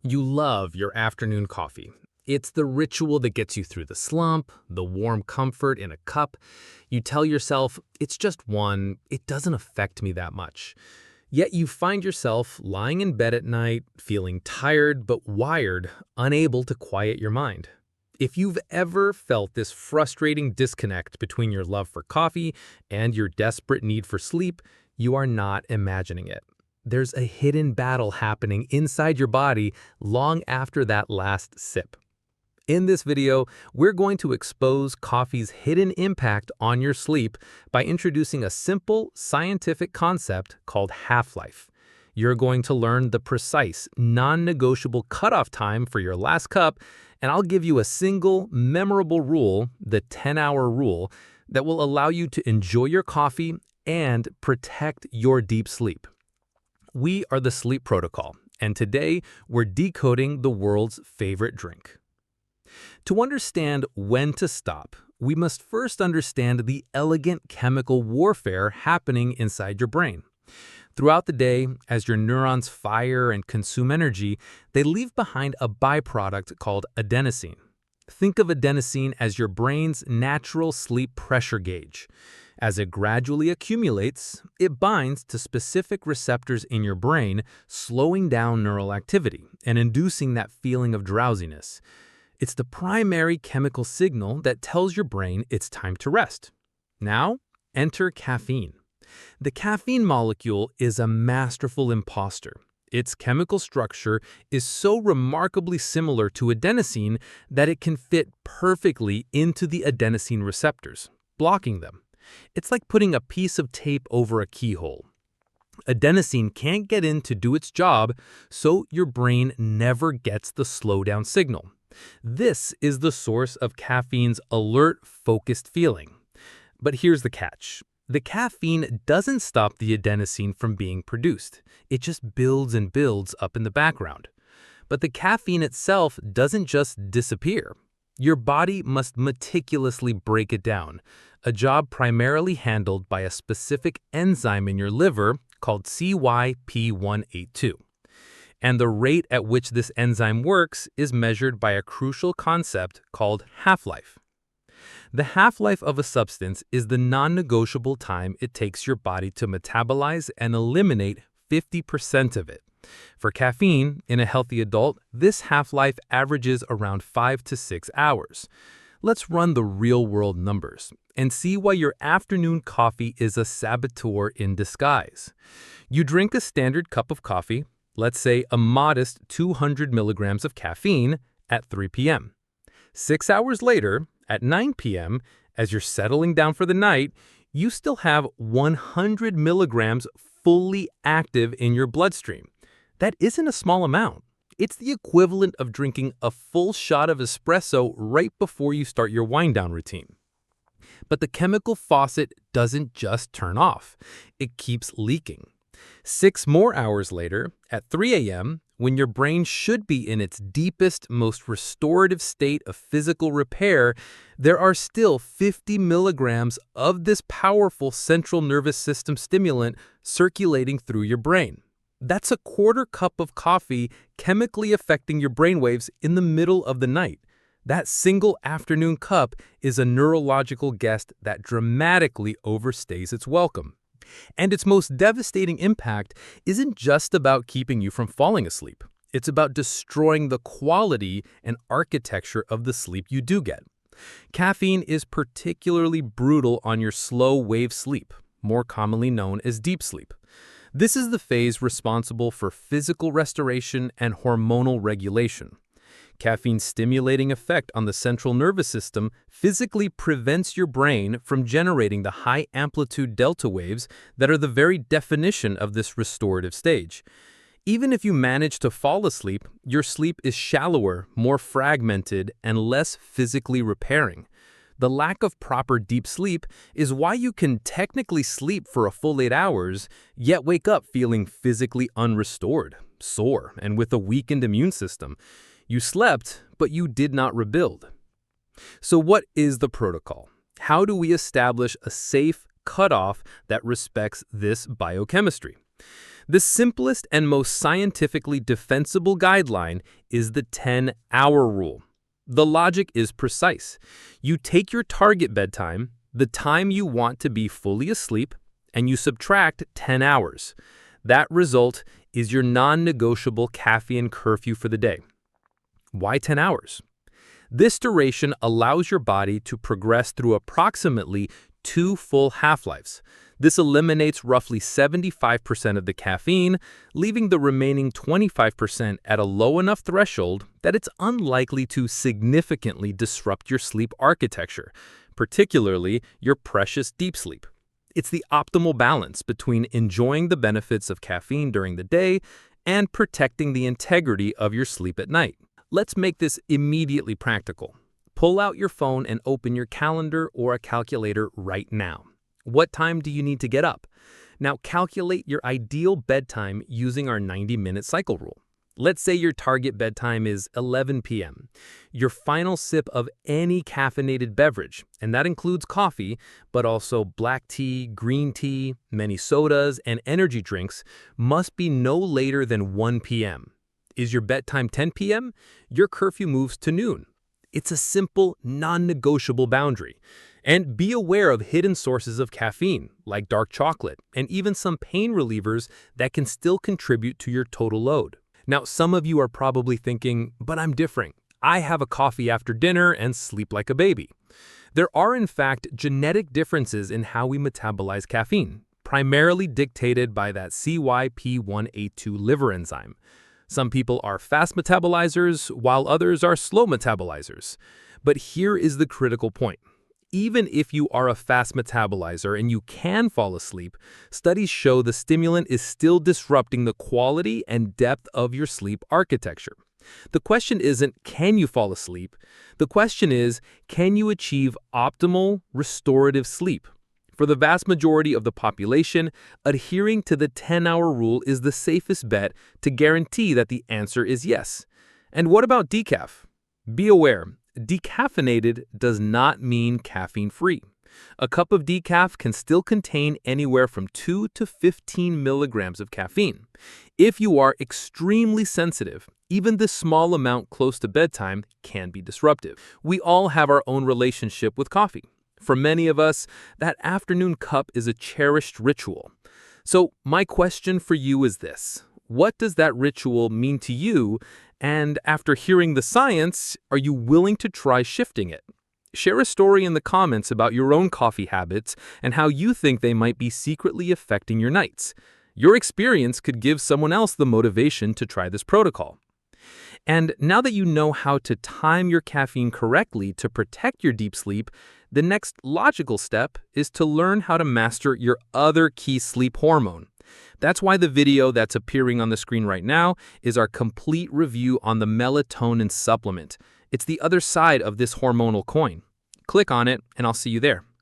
You love your afternoon coffee. It's the ritual that gets you through the slump, the warm comfort in a cup. You tell yourself, it's just one, it doesn't affect me that much. Yet you find yourself lying in bed at night, feeling tired but wired, unable to quiet your mind. If you've ever felt this frustrating disconnect between your love for coffee and your desperate need for sleep, you are not imagining it. There's a hidden battle happening inside your body long after that last sip. In this video, we're going to expose coffee's hidden impact on your sleep by introducing a simple scientific concept called half-life. You're going to learn the precise, non-negotiable cutoff time for your last cup, and I'll give you a single, memorable rule, the 10-hour rule, that will allow you to enjoy your coffee and protect your deep sleep. We are the Sleep Protocol, and today we're decoding the world's favorite drink. To understand when to stop, we must first understand the elegant chemical warfare happening inside your brain. Throughout the day, as your neurons fire and consume energy, they leave behind a byproduct called adenosine. Think of adenosine as your brain's natural sleep pressure gauge. As it gradually accumulates, it binds to specific receptors in your brain, slowing down neural activity and inducing that feeling of drowsiness. It's the primary chemical signal that tells your brain it's time to rest. Now, enter caffeine. The caffeine molecule is a masterful imposter. Its chemical structure is so remarkably similar to adenosine that it can fit perfectly into the adenosine receptors, blocking them. It's like putting a piece of tape over a keyhole. Adenosine can't get in to do its job, so your brain never gets the slowdown signal. This is the source of caffeine's alert, focused feeling. But here's the catch. The caffeine doesn't stop the adenosine from being produced. It just builds and builds up in the background. But the caffeine itself doesn't just disappear. Your body must meticulously break it down, a job primarily handled by a specific enzyme in your liver called CYP1A2. And the rate at which this enzyme works is measured by a crucial concept called half-life. The half-life of a substance is the non-negotiable time it takes your body to metabolize and eliminate 50% of it. For caffeine, in a healthy adult, this half-life averages around 5 to 6 hours. Let's run the real-world numbers and see why your afternoon coffee is a saboteur in disguise. You drink a standard cup of coffee, let's say a modest 200 milligrams of caffeine, at 3 p.m. 6 hours later, at 9 p.m., as you're settling down for the night, you still have 100 milligrams fully active in your bloodstream. That isn't a small amount. It's the equivalent of drinking a full shot of espresso right before you start your wind-down routine. But the chemical faucet doesn't just turn off. It keeps leaking. 6 more hours later, at 3 a.m., when your brain should be in its deepest, most restorative state of physical repair, there are still 50 milligrams of this powerful central nervous system stimulant circulating through your brain. That's a quarter cup of coffee chemically affecting your brainwaves in the middle of the night. That single afternoon cup is a neurological guest that dramatically overstays its welcome. And its most devastating impact isn't just about keeping you from falling asleep. It's about destroying the quality and architecture of the sleep you do get. Caffeine is particularly brutal on your slow wave sleep, more commonly known as deep sleep. This is the phase responsible for physical restoration and hormonal regulation. Caffeine's stimulating effect on the central nervous system physically prevents your brain from generating the high-amplitude delta waves that are the very definition of this restorative stage. Even if you manage to fall asleep, your sleep is shallower, more fragmented, and less physically repairing. The lack of proper deep sleep is why you can technically sleep for a full 8 hours, yet wake up feeling physically unrestored, sore, and with a weakened immune system. You slept, but you did not rebuild. So what is the protocol? How do we establish a safe cutoff that respects this biochemistry? The simplest and most scientifically defensible guideline is the 10-hour rule. The logic is precise. You take your target bedtime, the time you want to be fully asleep, and you subtract 10 hours. That result is your non-negotiable caffeine curfew for the day. Why 10 hours? This duration allows your body to progress through approximately 2 full half-lives. This eliminates roughly 75% of the caffeine, leaving the remaining 25% at a low enough threshold that it's unlikely to significantly disrupt your sleep architecture, particularly your precious deep sleep. It's the optimal balance between enjoying the benefits of caffeine during the day and protecting the integrity of your sleep at night. Let's make this immediately practical. Pull out your phone and open your calendar or a calculator right now. What time do you need to get up? Now calculate your ideal bedtime using our 90-minute cycle rule. Let's say your target bedtime is 11 p.m. Your final sip of any caffeinated beverage, and that includes coffee, but also black tea, green tea, many sodas, and energy drinks, must be no later than 1 p.m. Is your bedtime 10 p.m.? Your curfew moves to noon. It's a simple, non-negotiable boundary. And be aware of hidden sources of caffeine, like dark chocolate, and even some pain relievers that can still contribute to your total load. Now, some of you are probably thinking, but I'm different. I have a coffee after dinner and sleep like a baby. There are, in fact, genetic differences in how we metabolize caffeine, primarily dictated by that CYP1A2 liver enzyme. Some people are fast metabolizers, while others are slow metabolizers. But here is the critical point. Even if you are a fast metabolizer and you can fall asleep, studies show the stimulant is still disrupting the quality and depth of your sleep architecture. The question isn't, can you fall asleep? The question is, can you achieve optimal, restorative sleep? For the vast majority of the population, adhering to the 10-hour rule is the safest bet to guarantee that the answer is yes. And what about decaf? Be aware, decaffeinated does not mean caffeine-free. A cup of decaf can still contain anywhere from 2 to 15 milligrams of caffeine. If you are extremely sensitive, even this small amount close to bedtime can be disruptive. We all have our own relationship with coffee. For many of us, that afternoon cup is a cherished ritual. So my question for you is this: what does that ritual mean to you? And after hearing the science, are you willing to try shifting it? Share a story in the comments about your own coffee habits and how you think they might be secretly affecting your nights. Your experience could give someone else the motivation to try this protocol. And now that you know how to time your caffeine correctly to protect your deep sleep, the next logical step is to learn how to master your other key sleep hormone. That's why the video that's appearing on the screen right now is our complete review on the melatonin supplement. It's the other side of this hormonal coin. Click on it, and I'll see you there.